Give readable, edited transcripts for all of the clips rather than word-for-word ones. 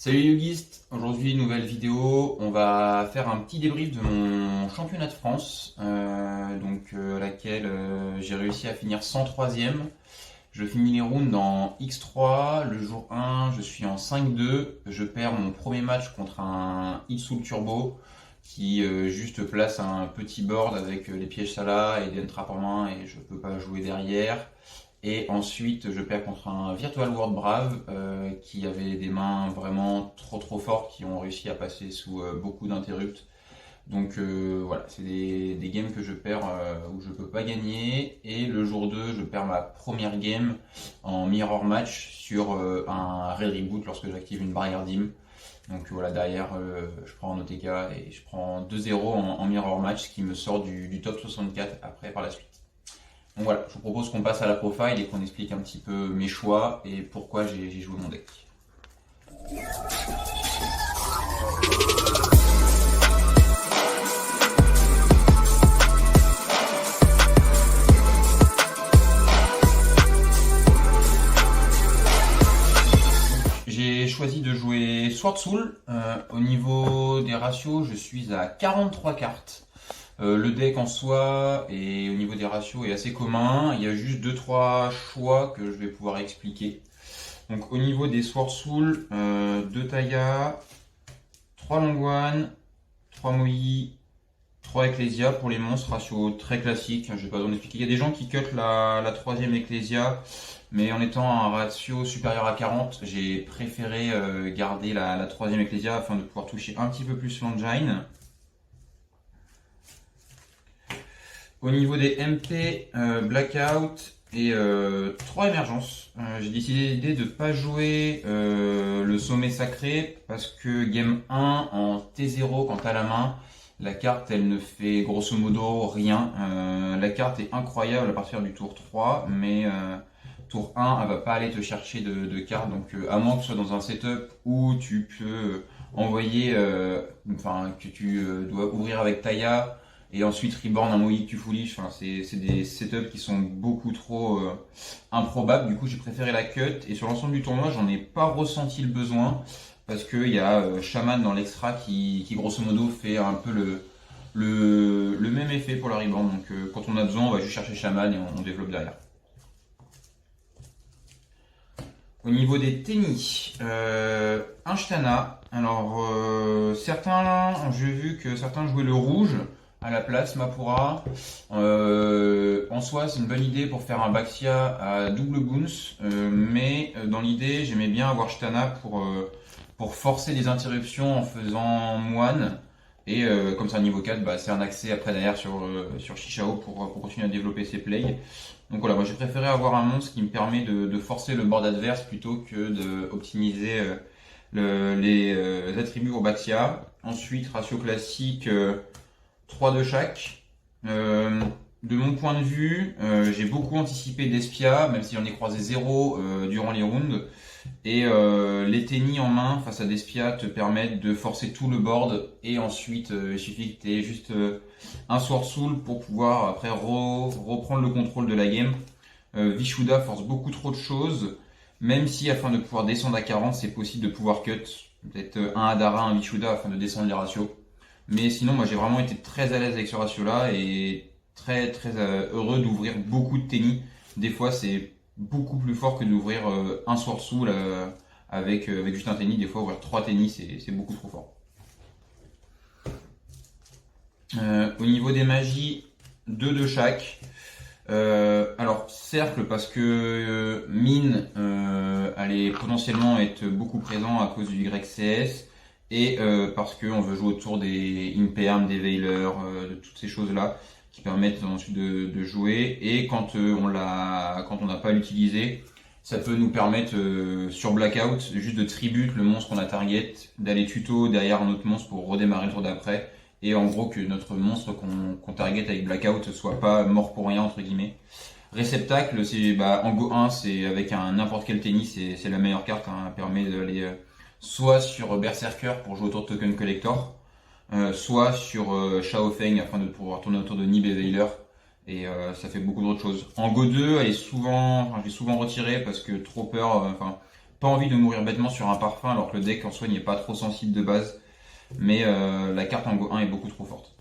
Salut Yogist, aujourd'hui nouvelle vidéo, on va faire un petit débrief de mon championnat de France, laquelle j'ai réussi à finir 103e. Je finis les rounds en X3, le jour 1 je suis en 5-2, je perds mon premier match contre un Itsul Turbo qui juste place un petit board avec les pièges Salah et des trappes en main et je peux pas jouer derrière. Et ensuite, je perds contre un Virtual World Brave qui avait des mains vraiment trop fortes qui ont réussi à passer sous beaucoup d'interrupts. Voilà, c'est des games que je perds où je peux pas gagner. Et le jour 2, je perds ma première game en mirror match sur un Red Reboot lorsque j'active une barrière dim. Donc voilà, derrière, je prends un OTK et je prends 2-0 en mirror match, ce qui me sort du top 64 après par la suite. Donc voilà, je vous propose qu'on passe à la profile et qu'on explique un petit peu mes choix et pourquoi j'ai joué mon deck. J'ai choisi de jouer Sword Soul. Au niveau des ratios, je suis à 43 cartes. Le deck en soi et au niveau des ratios est assez commun. Il y a juste 2-3 choix que je vais pouvoir expliquer. Donc au niveau des Sword Soul, 2 Taya, 3 Longwan, 3 Moyi, 3 Ecclesia pour les monstres, ratio très classique, je vais pas besoin d'expliquer. Il y a des gens qui cut la troisième Ecclesia, mais en étant un ratio supérieur à 40, j'ai préféré garder la troisième Ecclesia afin de pouvoir toucher un petit peu plus l'engine. Au niveau des MP, Blackout et 3 émergences. J'ai décidé de ne pas jouer le sommet sacré parce que game 1 en T0 quand t'as la main, la carte elle ne fait grosso modo rien. La carte est incroyable à partir du tour 3, mais tour 1 elle va pas aller te chercher de cartes. Donc à moins que ce soit dans un setup où tu peux envoyer, que tu dois ouvrir avec Taya et ensuite reborn un Moïse que tu foolish, c'est des setups qui sont beaucoup trop improbables. Du coup j'ai préféré la cut et sur l'ensemble du tournoi j'en ai pas ressenti le besoin parce qu'il y a Shaman dans l'extra qui grosso modo fait un peu le même effet pour la reborn. Donc quand on a besoin on va juste chercher Shaman et on développe derrière. Au niveau des tennis, un Shtana. Alors certains, j'ai vu que certains jouaient le rouge à la place Mapura. En soi, c'est une bonne idée pour faire un Baxia à double bounce, mais dans l'idée, j'aimais bien avoir Shtana pour forcer les interruptions en faisant moine. Et comme c'est un niveau 4, c'est un accès après derrière sur Shishao pour continuer à développer ses plays. Donc voilà, moi j'ai préféré avoir un monstre qui me permet de forcer le board adverse plutôt que d'optimiser les attributs au Baxia. Ensuite, ratio classique, 3 de chaque. De mon point de vue, j'ai beaucoup anticipé d'Espia, même si j'en ai croisé 0 durant les rounds. Et les tennis en main face à Despia te permettent de forcer tout le board. Et ensuite, il suffit que tu aies juste un Sword Soul pour pouvoir après reprendre le contrôle de la game. Vishuda force beaucoup trop de choses. Même si afin de pouvoir descendre à 40, c'est possible de pouvoir cut. Peut-être un Hadara, un Vishuda afin de descendre les ratios. Mais sinon, moi j'ai vraiment été très à l'aise avec ce ratio-là et très heureux d'ouvrir beaucoup de tennis. Des fois, c'est beaucoup plus fort que d'ouvrir un Sword Soul avec juste un tennis. Des fois, ouvrir 3 tennis, c'est beaucoup trop fort. Au niveau des magies, 2 de chaque. Alors, cercle parce que mine allait potentiellement être beaucoup présent à cause du YCS. Et parce qu'on veut jouer autour des Imperm, des Veilers, de toutes ces choses-là qui permettent ensuite de jouer. Et quand on n'a pas l'utilisé, ça peut nous permettre sur Blackout juste de tribute le monstre qu'on a target, d'aller tuto derrière un autre monstre pour redémarrer le tour d'après. Et en gros que notre monstre qu'on target avec Blackout soit pas mort pour rien entre guillemets. Réceptacle, c'est en Go 1, c'est avec un n'importe quel tennis, c'est la meilleure carte, hein, permet d'aller soit sur Berserker pour jouer autour de Token Collector, soit sur Shao Feng afin de pouvoir tourner autour de Nib et Veiler. Et ça fait beaucoup d'autres choses. En Go 2, je l'ai souvent retiré parce que trop peur, Pas envie de mourir bêtement sur un parfum alors que le deck en soi n'est pas trop sensible de base. Mais la carte en Go 1 est beaucoup trop forte.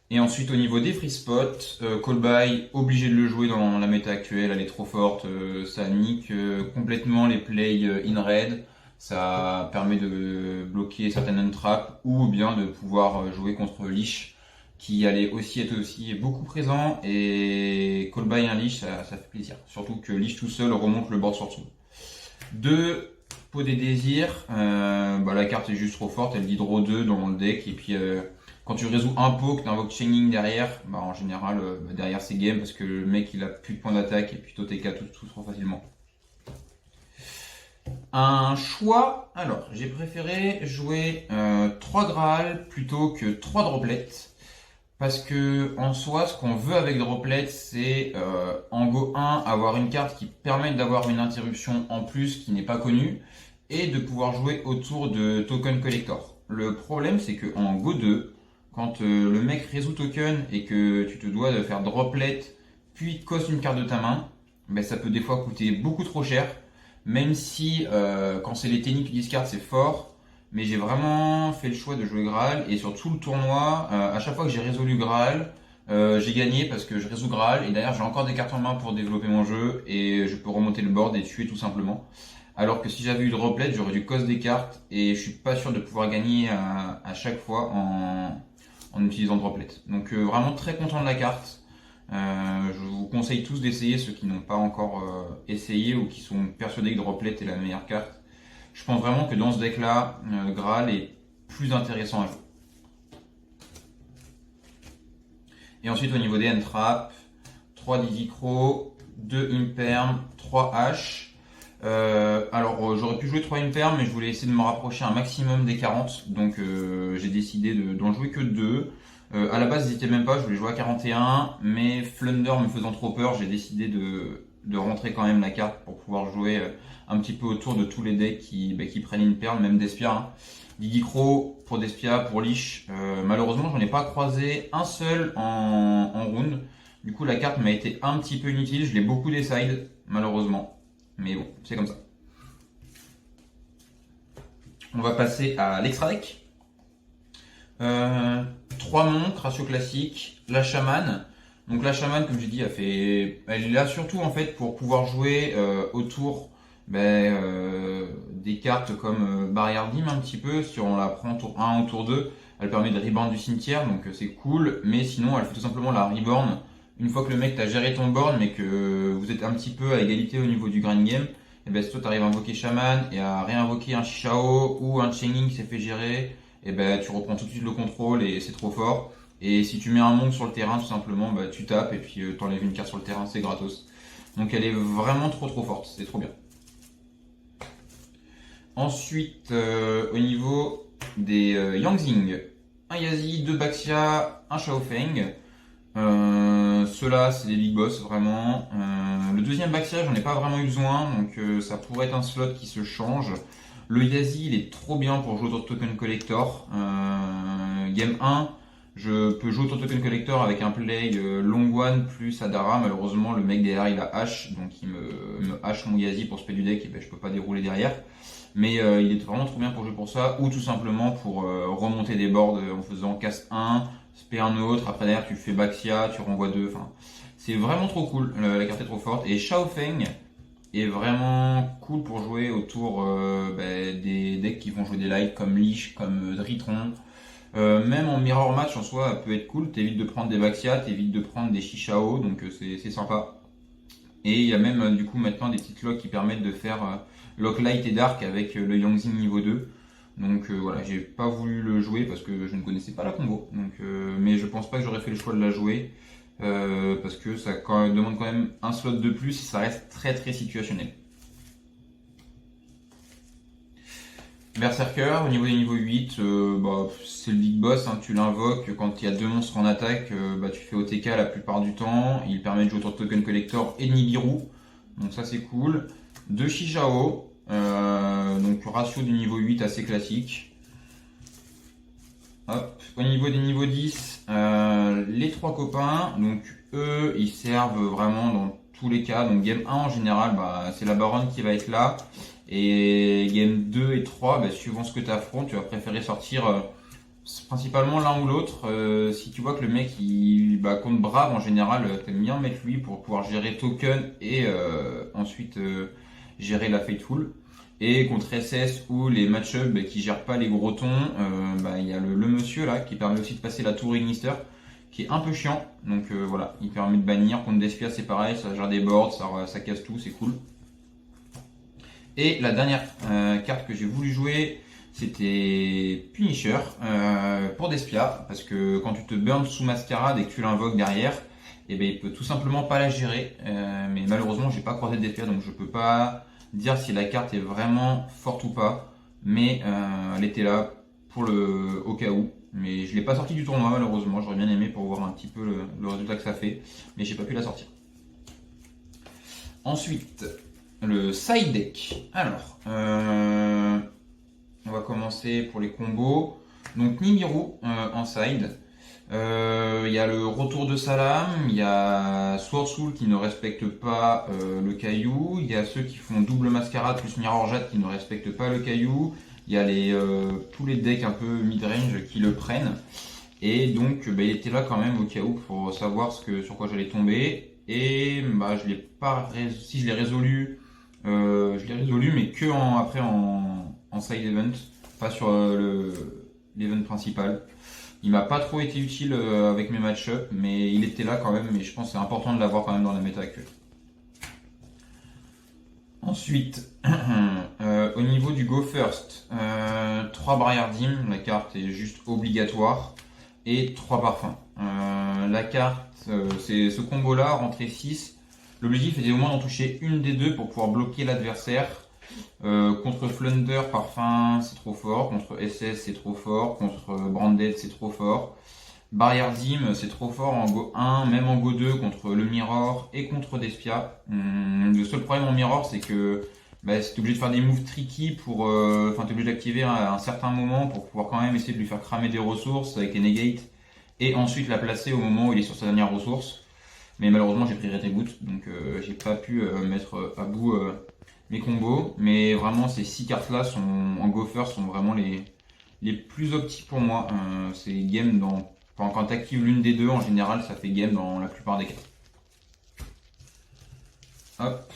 Et ensuite au niveau des free spots, Call By, obligé de le jouer dans la méta actuelle, elle est trop forte, ça nique complètement les plays in red, ça permet de bloquer certaines untraps ou bien de pouvoir jouer contre Lich qui allait aussi être aussi beaucoup présent et Call By un Lich ça fait plaisir, surtout que Lich tout seul remonte le board sur dessous. 2. Pot des désirs, la carte est juste trop forte, elle dit draw 2 dans le deck et puis quand tu résous un pot, que tu invoques Chaining derrière, en général, derrière c'est game parce que le mec il a plus de points d'attaque et puis TK tout trop facilement. Un choix, alors j'ai préféré jouer 3 Graal plutôt que 3 droplets. Parce que en soi, ce qu'on veut avec droplets, c'est en Go 1 avoir une carte qui permet d'avoir une interruption en plus qui n'est pas connue et de pouvoir jouer autour de token collector. Le problème, c'est que en Go 2, quand le mec résout token et que tu te dois de faire droplet puis coste une carte de ta main, ça peut des fois coûter beaucoup trop cher. Même si quand c'est les techniques qui discard c'est fort, mais j'ai vraiment fait le choix de jouer Graal et sur tout le tournoi, à chaque fois que j'ai résolu Graal, j'ai gagné parce que je résous Graal et d'ailleurs j'ai encore des cartes en main pour développer mon jeu et je peux remonter le board et tuer tout simplement. Alors que si j'avais eu droplet, j'aurais dû cost des cartes et je suis pas sûr de pouvoir gagner à chaque fois en utilisant droplet. Donc vraiment très content de la carte. Je vous conseille tous d'essayer, ceux qui n'ont pas encore essayé ou qui sont persuadés que droplet est la meilleure carte. Je pense vraiment que dans ce deck là, Graal est plus intéressant à jouer. Et ensuite au niveau des end-trap, 3 Didicro, 2 Imperm, 3 H. Alors j'aurais pu jouer 3 Imperm mais je voulais essayer de me rapprocher un maximum des 40. Donc j'ai décidé d'en jouer que 2. À la base j'hésitais même pas, je voulais jouer à 41. Mais Flunder me faisant trop peur, j'ai décidé de rentrer quand même la carte pour pouvoir jouer un petit peu autour de tous les decks qui prennent une perle, même Despia. Hein. Didicro pour Despia, pour Lich. Malheureusement, j'en ai pas croisé un seul en round. Du coup, la carte m'a été un petit peu inutile. Je l'ai beaucoup décide, malheureusement. Mais bon, c'est comme ça. On va passer à l'extra deck. 3 montres, ratio classique, la chamane. Donc la chamane, comme j'ai dit, elle est là surtout en fait pour pouvoir jouer autour des cartes comme Barrière Dim un petit peu. Si on la prend tour 1 ou tour 2, elle permet de reborn du cimetière, donc c'est cool. Mais sinon, elle fait tout simplement la reborn. Une fois que le mec t'a géré ton board, mais que vous êtes un petit peu à égalité au niveau du grind game, et si toi t'arrives à invoquer Shaman et à réinvoquer un Shishao ou un Chaining qui s'est fait gérer, tu reprends tout de suite le contrôle et c'est trop fort. Et si tu mets un monk sur le terrain, tout simplement, tu tapes et puis t'enlèves une carte sur le terrain, c'est gratos. Donc elle est vraiment trop forte, c'est trop bien. Ensuite, au niveau des Yangzing, un Yazi, 2 Baxia, un Shaofeng. Ceux-là, c'est des big boss vraiment. Le deuxième Baxia, j'en ai pas vraiment eu besoin, donc ça pourrait être un slot qui se change. Le Yazi, il est trop bien pour jouer autour de Token Collector. Game 1, je peux jouer autour de Token Collector avec un play Long One plus Adara. Malheureusement, le mec derrière, il a H, donc il me hache mon Yazi pour spell du deck, et je peux pas dérouler derrière. Mais il est vraiment trop bien pour jouer pour ça, ou tout simplement pour remonter des boards en faisant casse 1, spé un autre, après derrière tu fais Baxia, tu renvoies 2, enfin c'est vraiment trop cool, la carte est trop forte. Et Shaofeng est vraiment cool pour jouer autour des decks qui vont jouer des lights comme Lich, comme Dritron. Même en mirror match en soi, elle peut être cool, t'évites de prendre des Baxia, t'évites de prendre des Shishao, donc c'est sympa. Et il y a même du coup maintenant des petites locks qui permettent de faire lock light et dark avec le Yangzing niveau 2. Donc voilà, j'ai pas voulu le jouer parce que je ne connaissais pas la combo. Donc, mais je pense pas que j'aurais fait le choix de la jouer parce que ça demande quand même un slot de plus et ça reste très situationnel. Berserker, au niveau des niveaux 8, c'est le big boss, hein, tu l'invoques quand il y a 2 monstres en attaque, tu fais OTK la plupart du temps, il permet de jouer autour de Token Collector et de Nibiru, donc ça c'est cool. 2 Shishao, donc ratio du niveau 8 assez classique. Hop. Au niveau des niveaux 10, les 3 copains, donc eux ils servent vraiment dans tous les cas. Donc game 1 en général, c'est la baronne qui va être là. Et game 2 et 3, suivant ce que tu affrontes, tu vas préférer sortir principalement l'un ou l'autre. Si tu vois que le mec il contre brave en général, t'aimes bien mettre lui pour pouvoir gérer token et ensuite gérer la Fateful. Et contre SS ou les match-up qui gèrent pas les gros tons, il y a le monsieur là qui permet aussi de passer la tour Ignister, qui est un peu chiant. Donc voilà, il permet de bannir. Contre Despia c'est pareil, ça gère des boards, ça casse tout, c'est cool. Et la dernière carte que j'ai voulu jouer, c'était Punisher pour Despia, parce que quand tu te burns sous Mascarade et que tu l'invoques derrière, il peut tout simplement pas la gérer. Mais malheureusement, j'ai pas croisé de Despia, donc je peux pas dire si la carte est vraiment forte ou pas. Mais elle était là au cas où. Mais je l'ai pas sorti du tournoi malheureusement. J'aurais bien aimé pour voir un petit peu le résultat que ça fait, mais j'ai pas pu la sortir. Ensuite, le side deck. Alors, on va commencer pour les combos. Donc Nibiru en side. Il y a le retour de Salam, il y a Sword Soul qui ne respecte pas le caillou, il y a ceux qui font double mascarade plus Mirror Jade qui ne respectent pas le caillou, il y a tous les decks un peu mid-range qui le prennent. Et donc il était là quand même au cas où pour savoir sur quoi j'allais tomber. Et je l'ai pas si je l'ai résolu, mais que après en side event, pas sur l'event principal. Il m'a pas trop été utile avec mes match-up, mais il était là quand même, mais je pense que c'est important de l'avoir quand même dans la méta actuelle. Ensuite, au niveau du Go First, 3 barrières d'hymne, la carte est juste obligatoire, et 3 parfums. La carte, c'est ce combo-là, rentrer 6. L'objectif était au moins d'en toucher une des deux pour pouvoir bloquer l'adversaire. Contre Flunder, parfum, c'est trop fort. Contre SS, c'est trop fort. Contre Branded, c'est trop fort. Barrière Dim, c'est trop fort en Go 1, même en Go 2 contre le Mirror et contre Despia. Le seul problème en Mirror, c'est que c'est obligé de faire des moves tricky t'es obligé d'activer à un certain moment pour pouvoir quand même essayer de lui faire cramer des ressources avec les negates et ensuite la placer au moment où il est sur sa dernière ressource. Mais malheureusement, j'ai pris Retribute, donc j'ai pas pu mettre à bout mes combos. Mais vraiment, ces 6 cartes-là en Go First sont vraiment les plus optiques pour moi. C'est game quand tu actives l'une des deux, en général, ça fait game dans la plupart des cas. Hop.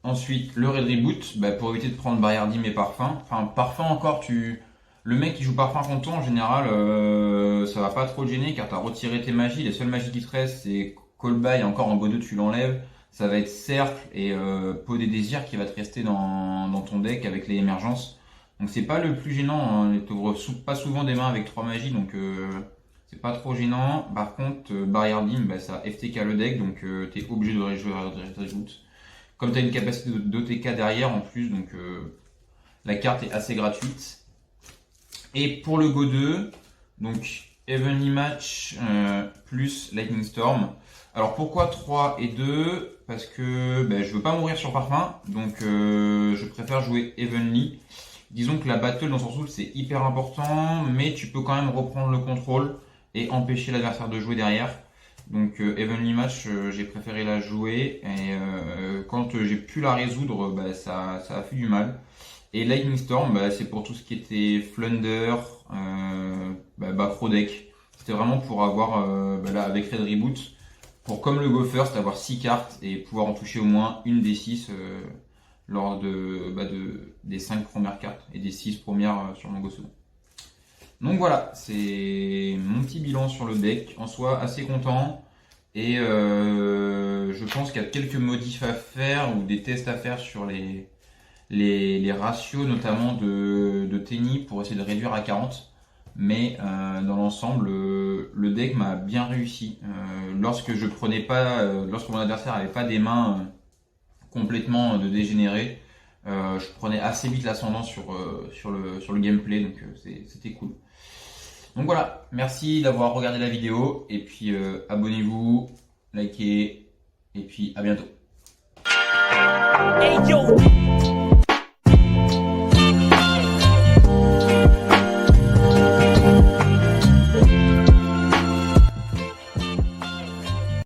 Ensuite, le Red Reboot, pour éviter de prendre barrière dim et parfum. Enfin, parfum encore, le mec qui joue parfum contre toi, en général, ça va pas trop te gêner car tu as retiré tes magies. Les seules magies qui te restent, c'est Call By, encore en Go 2, tu l'enlèves. Ça va être Cercle et Peau des Désirs qui va te rester dans ton deck avec les émergences. Donc c'est pas le plus gênant, tu ouvres pas souvent des mains avec 3 magies, donc c'est pas trop gênant. Par contre, barrière dim, ça FTK le deck, donc tu es obligé de rejouer Reboot. Comme tu as une capacité d'OTK derrière en plus, donc la carte est assez gratuite. Et pour le Go 2, donc Heavenly Match plus Lightning Storm. Alors pourquoi 3 et 2? Parce que je veux pas mourir sur parfum, donc je préfère jouer Heavenly. Disons que la battle dans son soul c'est hyper important, mais tu peux quand même reprendre le contrôle et empêcher l'adversaire de jouer derrière. Donc Heavenly Match, j'ai préféré la jouer et quand j'ai pu la résoudre, ça a fait du mal. Et Lightning Storm, c'est pour tout ce qui était Flunder, Pro Deck. C'était vraiment pour avoir, là avec Red Reboot, pour comme le Go First, avoir 6 cartes et pouvoir en toucher au moins une des 6 lors des 5 premières cartes et des 6 premières sur mon Go second. Donc voilà, c'est mon petit bilan sur le deck. En soi, assez content. Et je pense qu'il y a quelques modifs à faire ou des tests à faire sur les ratios, notamment de Tenny, pour essayer de réduire à 40. Mais dans l'ensemble, le deck m'a bien réussi. Lorsque mon adversaire avait pas des mains complètement de dégénéré, je prenais assez vite l'ascendant sur le gameplay, donc c'était cool. Donc voilà, merci d'avoir regardé la vidéo, et puis abonnez-vous, likez, et puis à bientôt. Hey yo.